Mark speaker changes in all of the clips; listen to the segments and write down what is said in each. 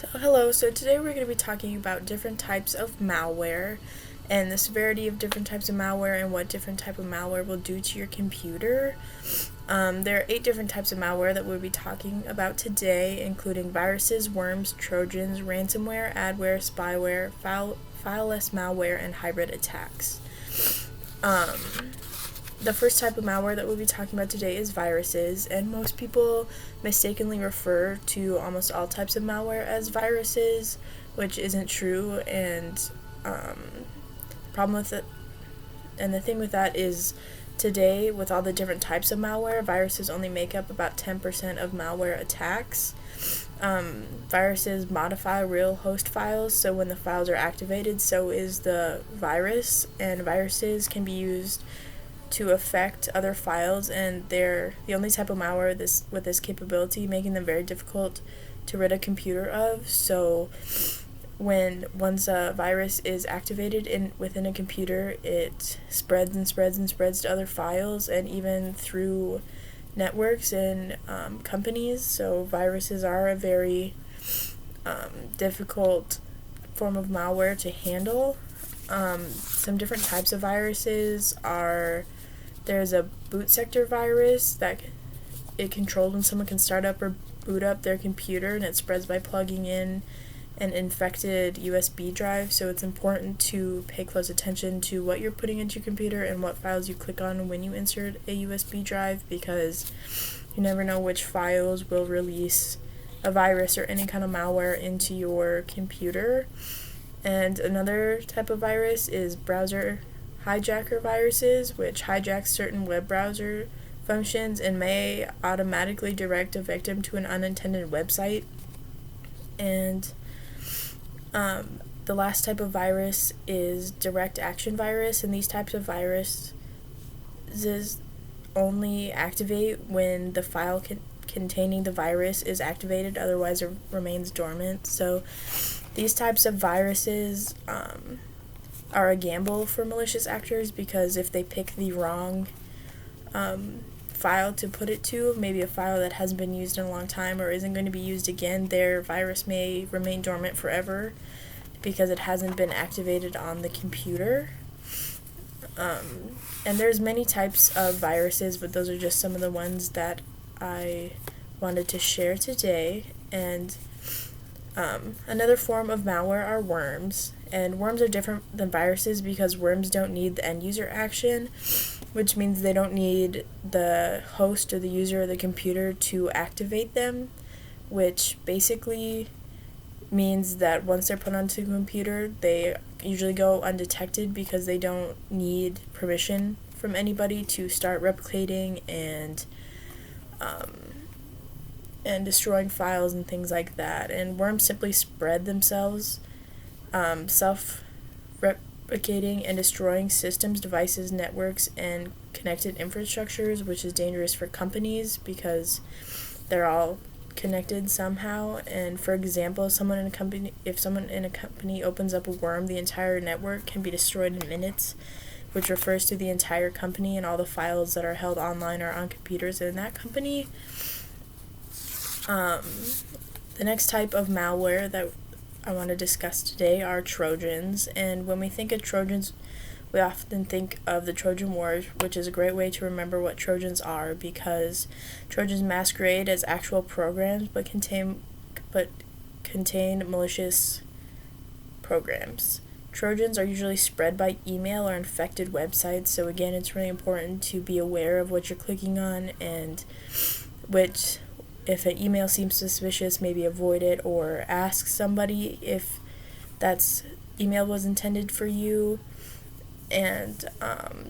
Speaker 1: So today we're going to be talking about different types of malware and the severity of different types of malware and what different type of malware will do to your computer. There are 8 different types of malware that we'll be talking about today, including viruses, worms, trojans, ransomware, adware, spyware, fileless malware, and hybrid attacks. The first type of malware that we'll be talking about today is viruses, and most people mistakenly refer to almost all types of malware as viruses, which isn't true. And problem with it, and the thing with that is, today, with all the different types of malware, viruses only make up about 10% of malware attacks. Viruses modify real host files, so when the files are activated, so is the virus, and viruses can be used to affect other files, and they're the only type of malware with this capability, making them very difficult to rid a computer of. So once a virus is activated within a computer, it spreads and spreads and spreads to other files and even through networks and companies. So viruses are a very difficult form of malware to handle. Some different types of viruses are, there's a boot sector virus that it controls when someone can start up or boot up their computer, and it spreads by plugging in an infected USB drive. So it's important to pay close attention to what you're putting into your computer and what files you click on when you insert a USB drive, because you never know which files will release a virus or any kind of malware into your computer. And another type of virus is browser hijacker viruses, which hijack certain web browser functions and may automatically direct a victim to an unintended website. And the last type of virus is direct action virus, and these types of viruses only activate when the file containing the virus is activated, otherwise it remains dormant. So these types of viruses are a gamble for malicious actors, because if they pick the wrong file to put it to, maybe a file that hasn't been used in a long time or isn't going to be used again, their virus may remain dormant forever because it hasn't been activated on the computer. And there's many types of viruses, but those are just some of the ones that I wanted to share today. And another form of malware are worms, and worms are different than viruses because worms don't need the end user action, which means they don't need the host or the user or the computer to activate them, which basically means that once they're put onto the computer, they usually go undetected because they don't need permission from anybody to start replicating and destroying files and things like that. And worms simply spread themselves, self-replicating and destroying systems, devices, networks, and connected infrastructures, which is dangerous for companies because they're all connected somehow. And for example, if someone in a company opens up a worm, the entire network can be destroyed in minutes, which refers to the entire company and all the files that are held online or on computers in that company. The next type of malware that I want to discuss today are trojans. And when we think of trojans, we often think of the Trojan War, which is a great way to remember what trojans are, because trojans masquerade as actual programs but contain malicious programs. Trojans are usually spread by email or infected websites, so again, it's really important to be aware of what you're clicking on, and if an email seems suspicious, maybe avoid it or ask somebody if that's email was intended for you. And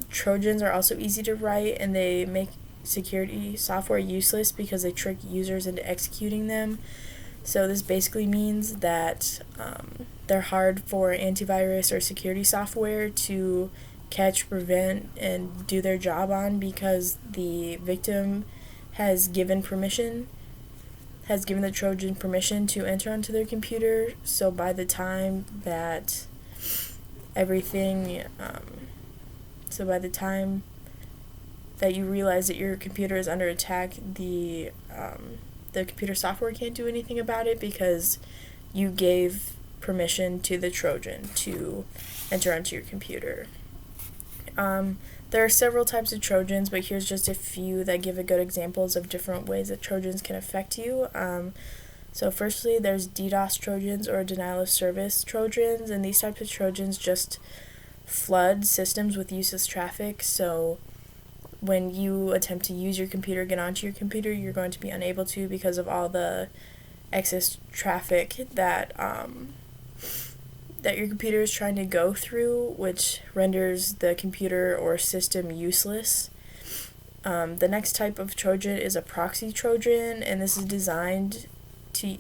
Speaker 1: trojans are also easy to write, and they make security software useless because they trick users into executing them. So this basically means that they're hard for antivirus or security software to catch, prevent, and do their job on, because the victim has given the Trojan permission to enter onto their computer. So by the time that you realize that your computer is under attack, the computer software can't do anything about it because you gave permission to the Trojan to enter onto your computer. There are several types of Trojans, but here's just a few that give a good examples of different ways that Trojans can affect you. So firstly, there's DDoS Trojans or denial of service Trojans, and these types of Trojans just flood systems with useless traffic. So when you attempt to use your computer, get onto your computer, you're going to be unable to because of all the excess traffic that your computer is trying to go through, which renders the computer or system useless. The next type of Trojan is a proxy Trojan, and this is designed to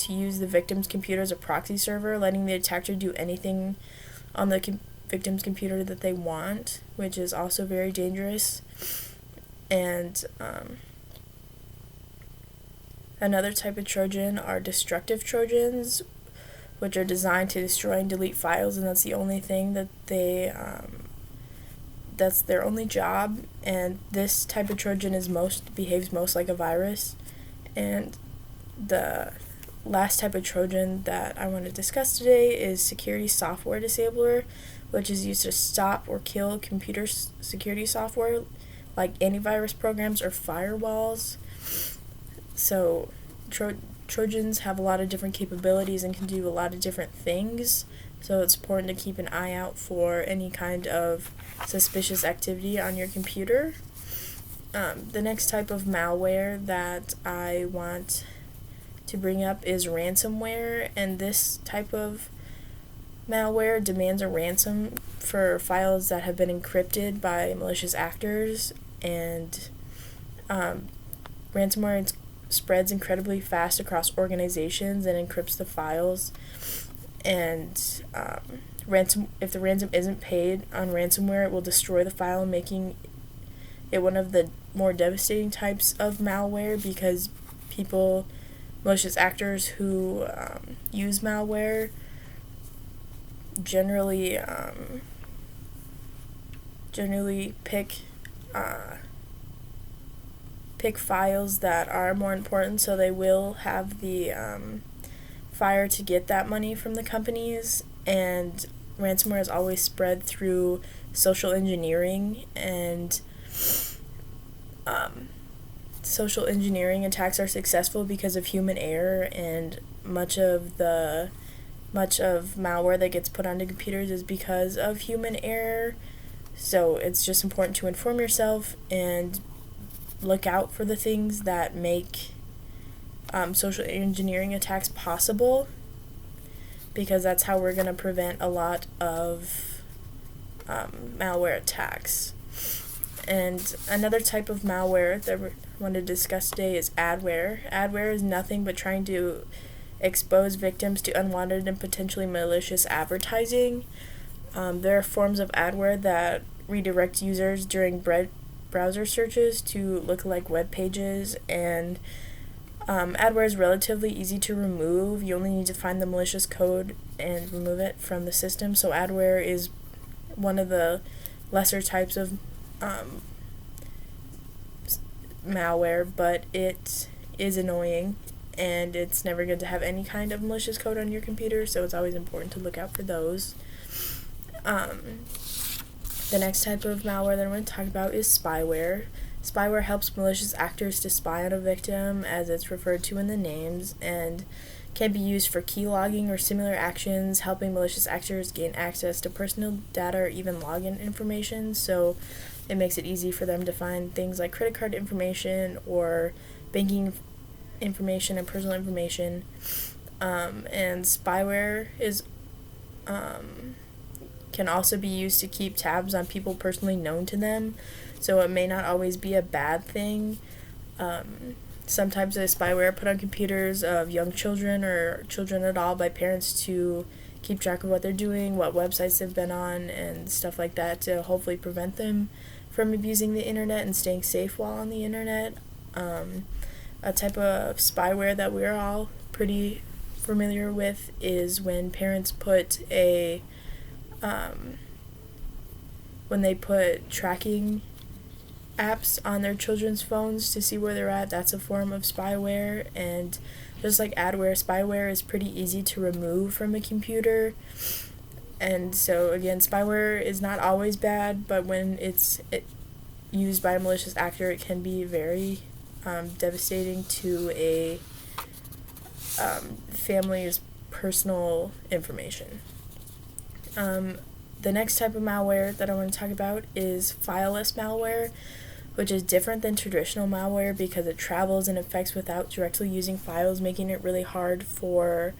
Speaker 1: use the victim's computer as a proxy server, letting the attacker do anything on the victim's computer that they want, which is also very dangerous. And another type of Trojan are destructive Trojans, which are designed to destroy and delete files, and that's the only thing that that's their only job. And this type of Trojan behaves most like a virus. And the last type of Trojan that I want to discuss today is security software disabler, which is used to stop or kill computer security software like antivirus programs or firewalls. So Trojans have a lot of different capabilities and can do a lot of different things, so it's important to keep an eye out for any kind of suspicious activity on your computer. The next type of malware that I want to bring up is ransomware, and this type of malware demands a ransom for files that have been encrypted by malicious actors, and ransomware spreads incredibly fast across organizations and encrypts the files. And if the ransom isn't paid on ransomware, it will destroy the file, making it one of the more devastating types of malware, because malicious actors who use malware generally pick files that are more important, so they will have the fire to get that money from the companies. And ransomware is always spread through social engineering, and social engineering attacks are successful because of human error, and much of malware that gets put onto computers is because of human error. So it's just important to inform yourself and look out for the things that make social engineering attacks possible, because that's how we're going to prevent a lot of malware attacks. And another type of malware that we want to discuss today is adware. Adware is nothing but trying to expose victims to unwanted and potentially malicious advertising. There are forms of adware that redirect users during browser searches to look-alike web pages, and adware is relatively easy to remove. You only need to find the malicious code and remove it from the system. So adware is one of the lesser types of malware, but it is annoying, and it's never good to have any kind of malicious code on your computer, so it's always important to look out for those. The next type of malware that I'm going to talk about is spyware. Spyware helps malicious actors to spy on a victim, as it's referred to in the names, and can be used for keylogging or similar actions, helping malicious actors gain access to personal data or even login information. So it makes it easy for them to find things like credit card information or banking information and personal information. And spyware can also be used to keep tabs on people personally known to them, so it may not always be a bad thing. Sometimes the spyware put on computers of young children or children at all by parents to keep track of what they're doing, what websites they've been on, and stuff like that, to hopefully prevent them from abusing the internet and staying safe while on the internet. A type of spyware that we're all pretty familiar with is when parents put when they put tracking apps on their children's phones to see where they're at. That's a form of spyware, and just like adware, spyware is pretty easy to remove from a computer. And so again, spyware is not always bad, but when it's used by a malicious actor, it can be very devastating to a family's personal information. The next type of malware that I want to talk about is fileless malware, which is different than traditional malware because it travels and affects without directly using files, making it really hard for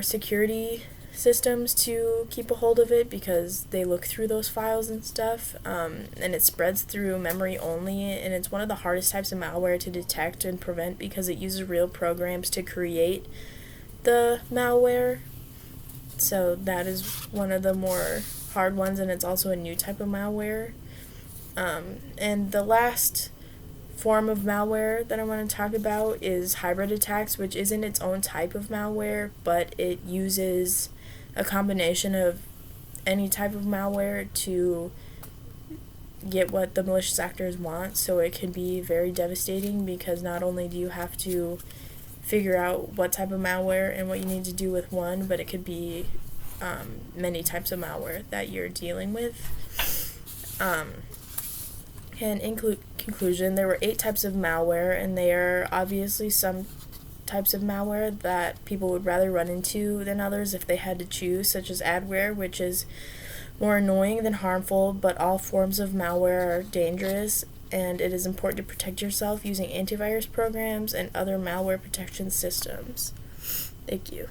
Speaker 1: security systems to keep a hold of it because they look through those files and stuff, and it spreads through memory only, and it's one of the hardest types of malware to detect and prevent because it uses real programs to create the malware. So that is one of the more hard ones, and it's also a new type of malware. And the last form of malware that I want to talk about is hybrid attacks, which isn't its own type of malware, but it uses a combination of any type of malware to get what the malicious actors want. So it can be very devastating because not only do you have to figure out what type of malware and what you need to do with one, but it could be many types of malware that you're dealing with. And in conclusion, there were 8 types of malware, and they are obviously some types of malware that people would rather run into than others if they had to choose, such as adware, which is more annoying than harmful, but all forms of malware are dangerous, and it is important to protect yourself using antivirus programs and other malware protection systems. Thank you.